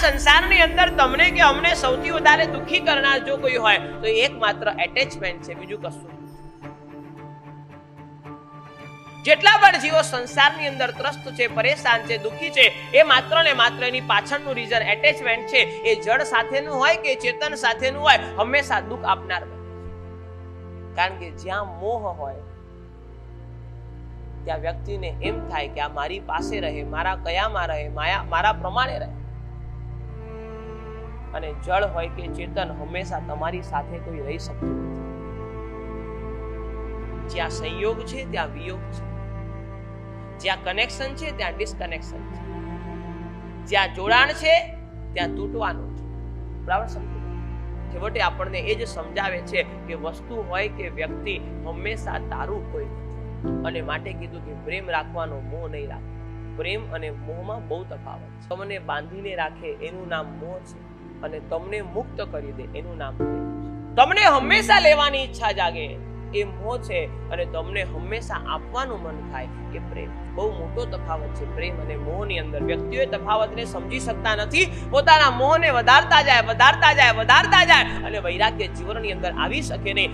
સંસારની અંદર તમને કે અમને સૌથી વધારે દુખી કરનાર જો કોઈ હોય તો એકમાત્ર એટેચમેન્ટ છે, બીજું કશું. જેટલા પણ જીવો સંસારની અંદર ત્રસ્ત છે, પરેશાન છે, દુખી છે, એ માત્ર ને માત્ર એની પાછળનું રીઝન એટેચમેન્ટ છે. એ જળ સાથેનું હોય કે ચેતન સાથેનું હોય, હંમેશા દુઃખ આપનાર બને. કારણ કે જ્યાં મોહ હોય ત્યાં વ્યક્તિને એમ થાય કે આ મારી પાસે રહે, મારા કયામાં રહે, મારા પ્રમાણે રહે. અને જળ હોય કે ચેતન હંમેશા તમારી સાથે કોઈ રહી શકતું નથી. જ્યાં સંયોગ છે ત્યાં વિયોગ છે, જ્યાં કનેક્શન છે ત્યાં ડિસ્કનેક્શન છે, જ્યાં જોડાણ છે ત્યાં તૂટવાનું છે. બરાબર સમજો? છેવટે આપણને એ જ સમજાવે છે કે વસ્તુ હોય કે વ્યક્તિ હંમેશા તારું કોઈ નથી. અને માટે કીધું કે પ્રેમ રાખવાનો, મોહ નહીં રાખવો. પ્રેમ અને મોહમાં બહુ તફાવત છે. તમને બાંધીને રાખે એનું નામ મોહ છે, અને તમને મુક્ત કરી દે એનું નામ પ્રેમ છે. તમને હંમેશા લેવાની ઈચ્છા જાગે એ મોહ છે, અને તમને હંમેશા આપવાનું મન થાય એ પ્રેમ. બહુ મોટો તફાવત છે પ્રેમ અને મોહની અંદર. વ્યક્તિઓ તફાવતને સમજી શકતા નથી, પોતાના મોહને વધારતા જાય, અને વૈરાગ્ય જીવનની અંદર આવી શકે નહીં.